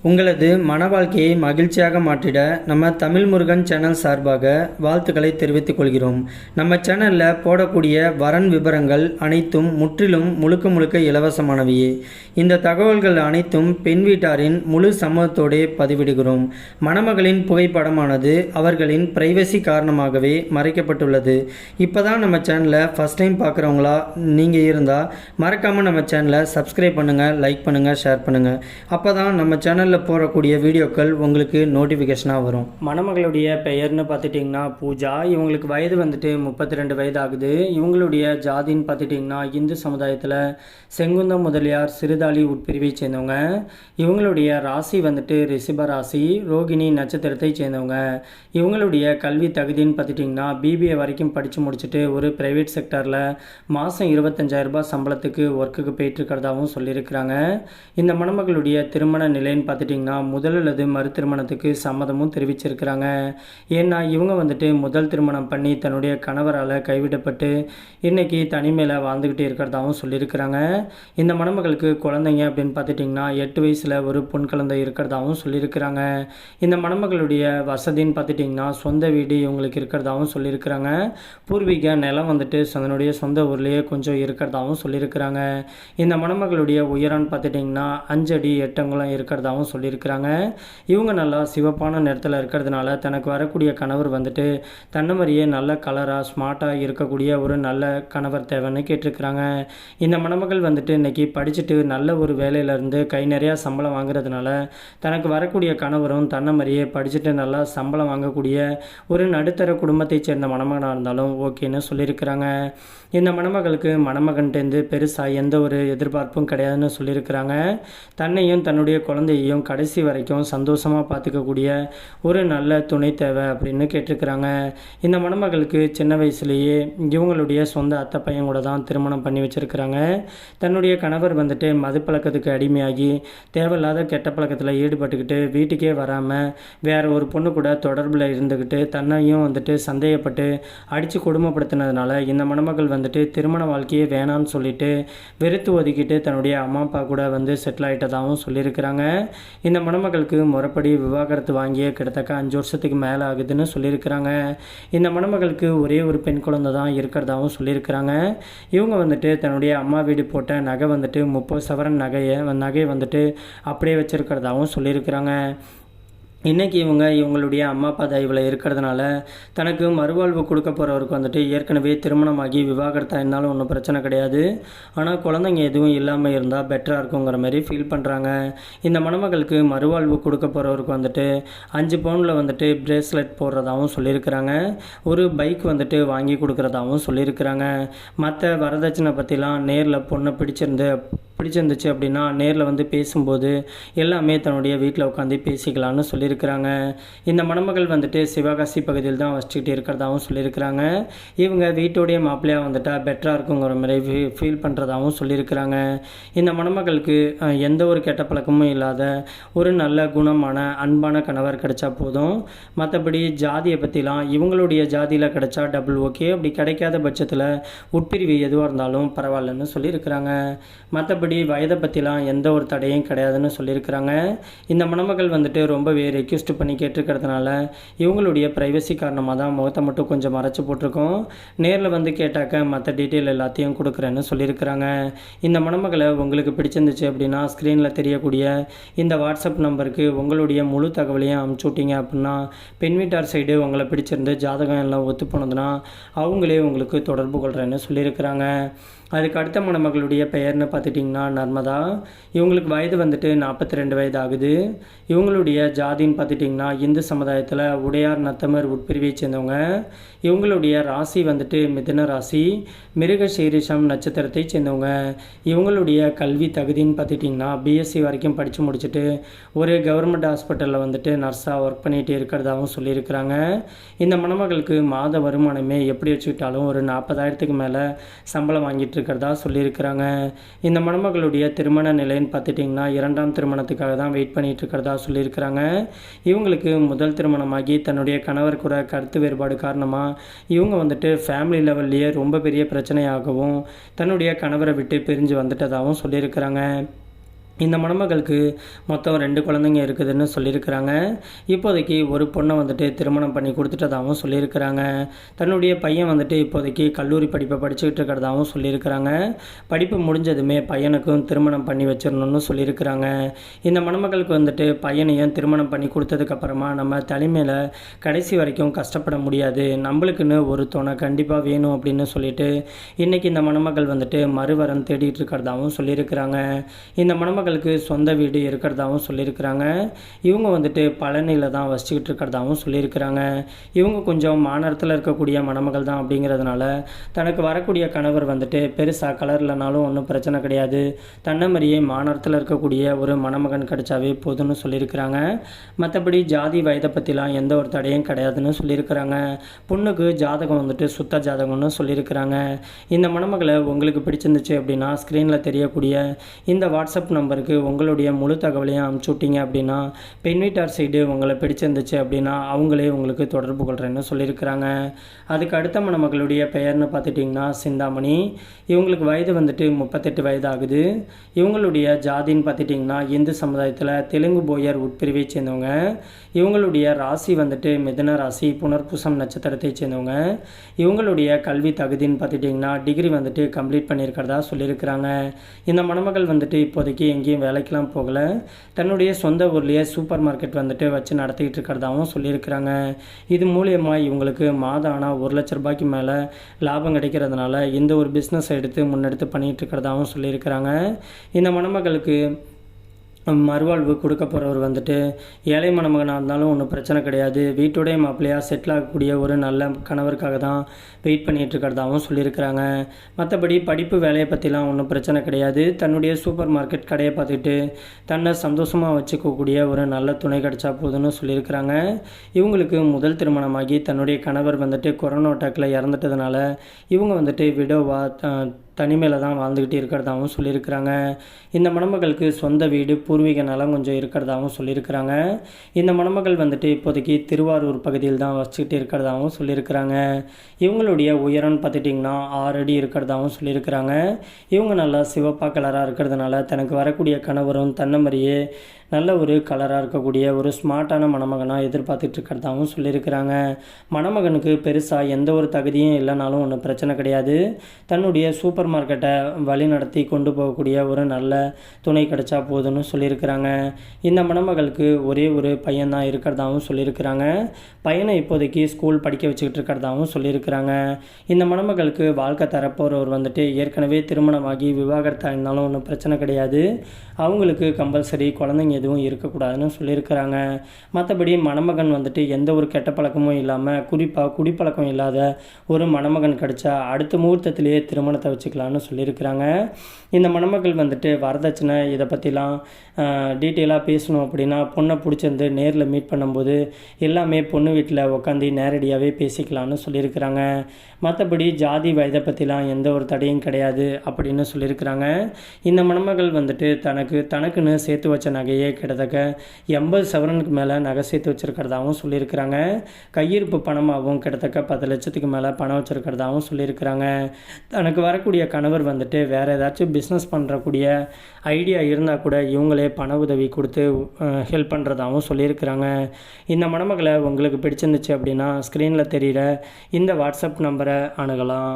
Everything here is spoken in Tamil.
உங்களது மன வாழ்க்கையை மகிழ்ச்சியாக மாற்றிட நம்ம தமிழ் முருகன் சேனல் சார்பாக வாழ்த்துக்களை தெரிவித்துக் கொள்கிறோம். நம்ம சேனலில் போடக்கூடிய வரன் விவரங்கள் அனைத்தும் முற்றிலும் முழுக்க இலவசமானவையே. இந்த தகவல்கள் அனைத்தும் பெண் வீட்டாரின் முழு சம்மதத்தோடு பதிவிடுகிறோம். மணமகளின் புகைப்படமானது அவர்களின் பிரைவசி காரணமாகவே மறைக்கப்பட்டுள்ளது. இப்போ தான் நம்ம சேனலை ஃபஸ்ட் டைம் பார்க்குறவங்களா நீங்கள் இருந்தால் மறக்காமல் நம்ம சேனலை சப்ஸ்கிரைப் பண்ணுங்கள், லைக் பண்ணுங்கள், ஷேர் பண்ணுங்கள். அப்போ தான் நம்ம சேனல் போடக்கூடிய வீடியோக்கள் உங்களுக்கு நோட்டிஃபிகேஷனாக வரும். மணமகளுடைய பெயர்னு பார்த்துட்டிங்கன்னா பூஜா. இவங்களுக்கு வயது வந்துட்டு 32 வயது ஆகுது. இவங்களுடைய ஜாதின்னு பார்த்துட்டிங்கன்னா இந்து சமுதாயத்தில் செங்குந்தம் முதலியார் சிறுதாளி உட்பிரிவை சேர்ந்தவங்க. இவங்களுடைய ராசி வந்துட்டு ரிஷப ராசி, ரோகிணி நட்சத்திரத்தை சேர்ந்தவங்க. இவங்களுடைய கல்வி தகுதின்னு பார்த்துட்டிங்கன்னா பிபிஏ வரைக்கும் படித்து முடிச்சுட்டு ஒரு ப்ரைவேட் செக்டரில் மாதம் 25,000 ரூபாய் சம்பளத்துக்கு ஒர்க்குக்கு போயிட்டுருக்கிறதாகவும் சொல்லியிருக்கிறாங்க. இந்த மணமகளுடைய திருமண நிலைன்னு பார்த்துட்டிங்கன்னா முதல் அல்லது மறு திருமணத்துக்கு சம்மதமும் தெரிவிச்சிருக்கிறாங்க. ஏன்னா இவங்க வந்துட்டு முதல் திருமணம் பண்ணி தன்னுடைய கணவரால் கைவிடப்பட்டு இன்றைக்கி தனிமையில் வாழ்ந்துக்கிட்டே இருக்கிறதாகவும் சொல்லியிருக்கிறாங்க. இந்த மணமகளுக்கு குழந்தைங்க அப்படின்னு பார்த்துட்டிங்கன்னா 8 வயசில் ஒரு பொன் குழந்தை இருக்கிறதாகவும் சொல்லியிருக்கிறாங்க. இந்த மணமகளுடைய வசதின்னு பார்த்துட்டிங்கன்னா சொந்த வீடு இவங்களுக்கு இருக்கிறதாகவும் சொல்லியிருக்கிறாங்க. பூர்வீக நிலம் வந்துட்டு அதனுடைய சொந்த ஊர்லேயே கொஞ்சம் இருக்கிறதாகவும் சொல்லியிருக்கிறாங்க. இந்த மணமகளுடைய உயரம்னு பார்த்துட்டிங்கன்னா 5 அடி 8 அங்குலம் இருக்கிறதாகவும் சொல்லியிருக்கிறாங்க. இவங்க நல்லா சிவப்பான நிறத்தில் இருக்கிறதுனால தனக்கு வரக்கூடிய கணவர் வந்துட்டு தன்னை மாதிரியே நல்ல கலராக ஸ்மார்ட்டாக இருக்கக்கூடிய ஒரு நல்ல கணவர் தேவைன்னு கேட்டிருக்கிறாங்க. இந்த மணமகள் வந்துட்டு இன்றைக்கி படிச்சுட்டு நல்ல ஒரு வேலையிலேருந்து கை நிறையா சம்பளம் வாங்குறதுனால தனக்கு வரக்கூடிய கணவரும் தன்னை மாதிரியே படிச்சுட்டு நல்லா சம்பளம் வாங்கக்கூடிய ஒரு நடுத்தர குடும்பத்தை சேர்ந்த மணமகனாக இருந்தாலும் ஓகேன்னு சொல்லியிருக்கிறாங்க. இந்த மணமகளுக்கு மணமகன்கிட்டேருந்து பெருசாக எந்த ஒரு எதிர்பார்ப்பும் கிடையாதுன்னு சொல்லியிருக்கிறாங்க. தன்னையும் தன்னுடைய குழந்தையையும் கடைசி வரைக்கும் சந்தோஷமாக பார்த்துக்கக்கூடிய ஒரு நல்ல துணை தேவை அப்படின்னு கேட்டிருக்கிறாங்க. இந்த மணமகளுக்கு சின்ன வயசுலேயே இவங்களுடைய சொந்த அத்தை பையன் கூட தான் திருமணம் பண்ணி வச்சுருக்கிறாங்க. தன்னுடைய கணவர் வந்துட்டு மது பழக்கத்துக்கு அடிமையாகி தேவையில்லாத கெட்ட பழக்கத்தில் ஈடுபட்டுக்கிட்டு வீட்டுக்கே வராமல் வேறு ஒரு பொண்ணு கூட தொடர்பில் இருந்துக்கிட்டு தன்னையும் வந்துட்டு சந்தேகப்பட்டு அடித்து கொடுமைப்படுத்தினதுனால இந்த மணமகள் வந்துட்டு திருமண வாழ்க்கையே வேணான்னு சொல்லிட்டு வெறுத்து ஒதுக்கிட்டு தன்னுடைய அம்மா அப்பா கூட வந்து செட்டில் ஆகிட்டதாகவும் சொல்லியிருக்கிறாங்க. இந்த மணமகளுக்கு முறைப்படி விவாகரத்து வாங்கிய கிட்டத்தட்ட 5 வருஷத்துக்கு மேலே ஆகுதுன்னு சொல்லியிருக்கிறாங்க. இந்த மணமகளுக்கு ஒரே ஒரு பெண் குழந்தை தான் இருக்கிறதாகவும் சொல்லியிருக்கிறாங்க. இவங்க வந்துட்டு தன்னுடைய அம்மா வீடு போட்ட நகை வந்துட்டு 30 சவரன் நகை வந்துட்டு அப்படியே வச்சுருக்கிறதாகவும் சொல்லியிருக்கிறாங்க. இன்றைக்கி இவங்களுடைய அம்மா அப்பா தயவில் இருக்கிறதுனால தனக்கு மறுவாழ்வு கொடுக்க போகிறவருக்கு வந்துட்டு ஏற்கனவே திருமணமாகி விவாகரத்தாக இருந்தாலும் ஒன்றும் பிரச்சனை கிடையாது, ஆனால் குழந்தைங்க எதுவும் இல்லாமல் இருந்தால் பெட்டராக இருக்குங்கிற மாதிரி ஃபீல் பண்ணுறாங்க. இந்த மணமகளுக்கு மறுவாழ்வு கொடுக்க போகிறவருக்கு வந்துட்டு 5 பவுனில் வந்துட்டு பிரேஸ்லெட் போடுறதாகவும் சொல்லியிருக்கிறாங்க. ஒரு பைக் வந்துட்டு வாங்கி கொடுக்குறதாகவும் சொல்லியிருக்கிறாங்க. மற்ற வரதட்சணை பற்றிலாம் நேரில் பொண்ணை பிடிச்சிருந்துச்சு அப்படின்னா நேரில் வந்து பேசும்போது எல்லாமே தன்னுடைய வீட்டில் உட்காந்து பேசிக்கலான்னு சொல்லியிருக்கிறாங்க. இந்த மணமகள் வந்துட்டு சிவகாசி பகுதியில் தான் வச்சுக்கிட்டு இருக்கிறதாகவும் சொல்லியிருக்கிறாங்க. இவங்க வீட்டோடைய மாப்பிள்ளையாக வந்துட்டால் பெட்டராக இருக்குங்கிற மாதிரி ஃபீல் பண்ணுறதாகவும் சொல்லியிருக்கிறாங்க. இந்த மணமகளுக்கு எந்த ஒரு கெட்ட பழக்கமும் இல்லாத ஒரு நல்ல குணமான அன்பான கணவர் கிடைச்சா போதும். மற்றபடி ஜாதியை பற்றிலாம் இவங்களுடைய ஜாதியில் கிடைச்சா டபுள் ஓகே, அப்படி கிடைக்காத பட்சத்தில் உட்பிரிவு எதுவாக இருந்தாலும் பரவாயில்லன்னு சொல்லியிருக்கிறாங்க. மற்றபடி வயதை பற்றிலாம் எந்த ஒரு தடையும் கிடையாதுன்னு சொல்லியிருக்கிறாங்க. இந்த மணமகள் வந்துட்டு ரொம்பவே ரெக்வெஸ்ட் பண்ணி கேட்டிருக்கிறதுனால இவங்களுடைய ப்ரைவசி காரணமாக தான் முகத்தை மட்டும் கொஞ்சம் மறைச்சி போட்டிருக்கோம். நேரில் வந்து கேட்டாக்க மற்ற டீட்டெயில் எல்லாத்தையும் கொடுக்குறேன்னு சொல்லியிருக்கிறாங்க. இந்த மணமகளை உங்களுக்கு பிடிச்சிருந்துச்சு அப்படின்னா ஸ்க்ரீனில் தெரியக்கூடிய இந்த வாட்ஸ்அப் நம்பருக்கு உங்களுடைய முழு தகவலையும் அனுப்பிச்சி விட்டீங்க அப்படின்னா பெண் வீட்டார் சைடு உங்களை பிடிச்சிருந்து ஜாதகம் எல்லாம் ஒத்து போனதுன்னா அவங்களே உங்களுக்கு தொடர்பு கொள்கிறேன்னு சொல்லியிருக்கிறாங்க. அதுக்கு அடுத்த மணமகளுடைய பெயர்னு பார்த்துட்டிங்கன்னா நர்மதா. இவங்களுக்கு வயது வந்துட்டு 42 வயது ஆகுது. இவங்களுடைய ஜாதின்னு பார்த்துட்டிங்கன்னா இந்து சமுதாயத்தில் உடையார் நத்தமர் உட்பிரிவை சேர்ந்தவங்க. இவங்களுடைய ராசி வந்துட்டு மிதுன ராசி, மிருக சீரிஷம் நட்சத்திரத்தை சேர்ந்தவங்க. இவங்களுடைய கல்வி தகுதின்னு பார்த்துட்டிங்கன்னா பிஎஸ்சி வரைக்கும் படித்து முடிச்சுட்டு ஒரு கவர்மெண்ட் ஹாஸ்பிட்டலில் வந்துட்டு நர்ஸாக ஒர்க் பண்ணிகிட்டு இருக்கிறதாகவும் சொல்லியிருக்கிறாங்க. இந்த மணமகளுக்கு மாத வருமானமே எப்படி வச்சுக்கிட்டாலும் ஒரு 40,000க்கு மேலே சம்பளம் வாங்கிட்டு இருக்கிறதா சொல்லியிருக்கிறாங்க. இந்த மணமகளுடைய திருமண நிலைன்னு பார்த்துட்டிங்கன்னா 2ஆம் திருமணத்துக்காக தான் வெயிட் பண்ணிகிட்டு இருக்கிறதா சொல்லியிருக்கிறாங்க. இவங்களுக்கு முதல் திருமணமாகி தன்னுடைய கணவர் கூட கருத்து வேறுபாடு காரணமாக இவங்க வந்துட்டு ஃபேமிலி லெவல்லையே ரொம்ப பெரிய பிரச்சனையாகவும் தன்னுடைய கணவரை விட்டு பிரிஞ்சு வந்துட்டதாகவும் சொல்லியிருக்கிறாங்க. இந்த மணமகளுக்கு மொத்தம் 2 குழந்தைங்க இருக்குதுன்னு சொல்லியிருக்கிறாங்க. இப்போதைக்கு ஒரு பொண்ணை வந்துட்டு திருமணம் பண்ணி கொடுத்துட்டதாகவும் சொல்லியிருக்கிறாங்க. தன்னுடைய பையன் வந்துட்டு இப்போதைக்கு கல்லூரி படிப்பை படிச்சுக்கிட்டு இருக்கிறதாகவும் சொல்லியிருக்கிறாங்க. படிப்பு முடிஞ்சதுமே பையனுக்கும் திருமணம் பண்ணி வச்சிடணும்னு சொல்லியிருக்கிறாங்க. இந்த மணமகளுக்கு வந்துட்டு பையனையும் திருமணம் பண்ணி கொடுத்ததுக்கப்புறமா நம்ம தலைமையில் கடைசி வரைக்கும் கஷ்டப்பட முடியாது, நம்மளுக்குன்னு ஒரு துணை கண்டிப்பாக வேணும் அப்படின்னு சொல்லிட்டு இன்றைக்கி இந்த மணமகள் வந்துட்டு மறுவரம் தேடிட்டு இருக்கிறதாகவும் சொல்லியிருக்கிறாங்க. இந்த மணமகள் சொந்த வீடு இருக்கிறதாகவும் சொல்லியிருக்கிறாங்க. இவங்க வந்துட்டு பழனியில் தான் வசிச்சுக்கிட்டு இருக்கிறதாகவும் சொல்லியிருக்கிறாங்க. இவங்க கொஞ்சம் மாநகரத்தில் இருக்கக்கூடிய மணமகள் தான் அப்படிங்கிறதுனால தனக்கு வரக்கூடிய கணவர் வந்துட்டு பெருசாக கலர்லனாலும் ஒன்றும் பிரச்சனை கிடையாது, தன்னை மாதிரியே மாநகரத்தில் இருக்கக்கூடிய ஒரு மணமகன் கிடைச்சாவே போதும்னு சொல்லியிருக்கிறாங்க. மற்றபடி ஜாதி வயதை பற்றிலாம் எந்த ஒரு தடையும் கிடையாதுன்னு சொல்லியிருக்கிறாங்க. பொண்ணுக்கு ஜாதகம் வந்துட்டு சுத்த ஜாதகம்னு சொல்லியிருக்கிறாங்க. இந்த மணமகளை உங்களுக்கு பிடிச்சிருந்துச்சு அப்படின்னா ஸ்க்ரீனில் தெரியக்கூடிய இந்த வாட்ஸ்அப் நம்பருக்கு உங்களுடைய முழு தகவலையும் அனுப்பிச்சு விட்டீங்க அப்படின்னா பெண் வீட்டார் சைடு உங்களை பிடிச்சிருந்துச்சு அப்படின்னா அவங்களே உங்களுக்கு தொடர்பு கொள்கிறேன்னு சொல்லியிருக்கிறாங்க. அதுக்கு அடுத்த மணமகளுடைய பெயர்னு பார்த்துட்டிங்கன்னா சிந்தாமணி. இவங்களுக்கு வயது வந்துட்டு 38 வயது ஆகுது. இவங்களுடைய ஜாதின்னு பார்த்துட்டிங்கன்னா இந்து சமுதாயத்தில் தெலுங்கு போயர் உட்பிரிவை சேர்ந்தவங்க. இவங்களுடைய ராசி வந்துட்டு மிதுன ராசி, புனர்பூசம் நட்சத்திரத்தை சேர்ந்தவங்க. இவங்களுடைய கல்வி தகுதின்னு பார்த்துட்டிங்கன்னா டிகிரி வந்துட்டு கம்ப்ளீட் பண்ணியிருக்கிறதா சொல்லியிருக்கிறாங்க. இந்த மணமகள் வந்துட்டு இப்போதைக்கு எங்கேயும் வேலைக்கெலாம் போகலை, தன்னுடைய சொந்த ஊர்லேயே சூப்பர் மார்க்கெட் வந்துட்டு வச்சு நடத்திக்கிட்டு இருக்கிறதாகவும் சொல்லியிருக்கிறாங்க. இது மூலியமாக இவங்களுக்கு மாதம் ஆனால் 1 லட்ச ரூபாய்க்கு மேலே லாபம் கிடைக்கிறதுனால இந்த ஒரு பிஸ்னஸ் எடுத்து முன்னெடுத்து பண்ணிகிட்டு இருக்கிறதாகவும் சொல்லியிருக்கிறாங்க. இந்த மணமகளுக்கு மறுவாழ்வு கொடுக்க போகிறவர் வந்துட்டு ஏழை மணமகனாக இருந்தாலும் ஒன்றும் பிரச்சனை கிடையாது, வீட்டோடைய மாப்பிள்ளையாக செட்டில் ஆகக்கூடிய ஒரு நல்ல கணவருக்காக தான் வெயிட் பண்ணிகிட்டு இருக்கிறதாகவும் சொல்லியிருக்கிறாங்க. மற்றபடி படிப்பு வேலையை பற்றிலாம் ஒன்றும் பிரச்சனை கிடையாது, தன்னுடைய சூப்பர் மார்க்கெட் கடையை பார்த்துக்கிட்டு தன்னை சந்தோஷமாக வச்சுக்கக்கூடிய ஒரு நல்ல துணை கிடைச்சா போதுன்னு சொல்லியிருக்கிறாங்க. இவங்களுக்கு முதல் திருமணமாகி தன்னுடைய கணவர் வந்துட்டு கொரோனா அட்டாக்கில் இறந்துட்டதுனால இவங்க வந்துட்டு விடோவாக தனிமையில் தான் வாழ்ந்துக்கிட்டு இருக்கிறதாகவும் சொல்லியிருக்கிறாங்க. இந்த மணமகளுக்கு சொந்த வீடு பூர்வீக நலம் கொஞ்சம் இருக்கிறதாகவும் சொல்லியிருக்கிறாங்க. இந்த மணமகள் வந்துட்டு இப்போதைக்கு திருவாரூர் பகுதியில் தான் வச்சுக்கிட்டு இருக்கிறதாகவும் சொல்லியிருக்கிறாங்க. இவங்களுடைய உயரம்னு பார்த்துட்டிங்கன்னா 6 அடி இருக்கிறதாகவும் சொல்லியிருக்கிறாங்க. இவங்க நல்லா சிவப்பாக கலராக இருக்கிறதுனால தனக்கு வரக்கூடிய கணவரும் தன்னை மாதிரியே நல்ல ஒரு கலராக இருக்கக்கூடிய ஒரு ஸ்மார்ட்டான மணமகனாக எதிர்பார்த்துட்டு இருக்கிறதாகவும் சொல்லியிருக்கிறாங்க. மணமகனுக்கு பெருசாக எந்த ஒரு தகுதியும் இல்லைனாலும் ஒன்றும் பிரச்சனை கிடையாது, தன்னுடைய சூப்பர் மார்க்கெட்டை வழி நடத்தி கொண்டு போகக்கூடிய ஒரு நல்ல துணை கிடைச்சா போதுன்னு சொல்லியிருக்கிறாங்க. இந்த மணமகளுக்கு ஒரே ஒரு பையன் தான் இருக்கிறதாகவும் சொல்லியிருக்கிறாங்க. பையனை இப்போதைக்கு ஸ்கூல் படிக்க வச்சுக்கிட்டு இருக்கிறதாகவும் சொல்லியிருக்கிறாங்க. இந்த மணமகளுக்கு வாழ்க்கை தரப்போகிறவர் வந்துட்டு ஏற்கனவே திருமணமாகி விவாகரத்தாக இருந்தாலும் ஒன்றும் பிரச்சனை கிடையாது, அவங்களுக்கு கம்பல்சரி குழந்தைங்க எதுவும் இருக்கக்கூடாதுன்னு சொல்லியிருக்கிறாங்க. மற்றபடி மணமகன் வந்துட்டு எந்த ஒரு கெட்ட பழக்கமும் இல்லாமல் குறிப்பாக குடிப்பழக்கம் இல்லாத ஒரு மணமகன் கிடைச்சா அடுத்த முகூர்த்தத்திலேயே திருமணத்தை வச்சுக்கலான்னு சொல்லியிருக்கிறாங்க. இந்த மணமகள் வந்துட்டு வரதட்சணை இதை பற்றிலாம் டீட்டெயிலாக பேசணும் அப்படின்னா பொண்ணை பிடிச்சிருந்து நேரில் மீட் பண்ணும்போது எல்லாமே பொண்ணு வீட்டில் உட்காந்து நேரடியாகவே பேசிக்கலான்னு சொல்லியிருக்கிறாங்க. மற்றபடி ஜாதி வயதை பற்றிலாம் எந்த ஒரு தடையும் கிடையாது அப்படின்னு சொல்லியிருக்கிறாங்க. இந்த மணமகள் வந்துட்டு தனக்குன்னு சேர்த்து வச்ச நகையே கிட்டத்தட்ட 80 சவரனுக்கு மேலே நகை சேர்த்து வச்சுருக்கிறதாகவும் சொல்லியிருக்கிறாங்க. கையிருப்பு பணமாகவும் கிட்டத்தட்ட 10 லட்சத்துக்கு மேலே பணம் வச்சுருக்கிறதாகவும் சொல்லியிருக்கிறாங்க. தனக்கு வரக்கூடிய கணவர் வந்துட்டு வேறு ஏதாச்சும் பிஸ்னஸ் பண்ணுறக்கூடிய ஐடியா இருந்தால் கூட இவங்களே பண உதவி கொடுத்து ஹெல்ப் பண்ணுறதாகவும் சொல்லியிருக்கிறாங்க. இந்த மணமகளை உங்களுக்கு பிடிச்சிருந்துச்சு அப்படின்னா ஸ்க்ரீனில் தெரிகிற இந்த வாட்ஸ்அப் நம்பரை அணுகலாம்.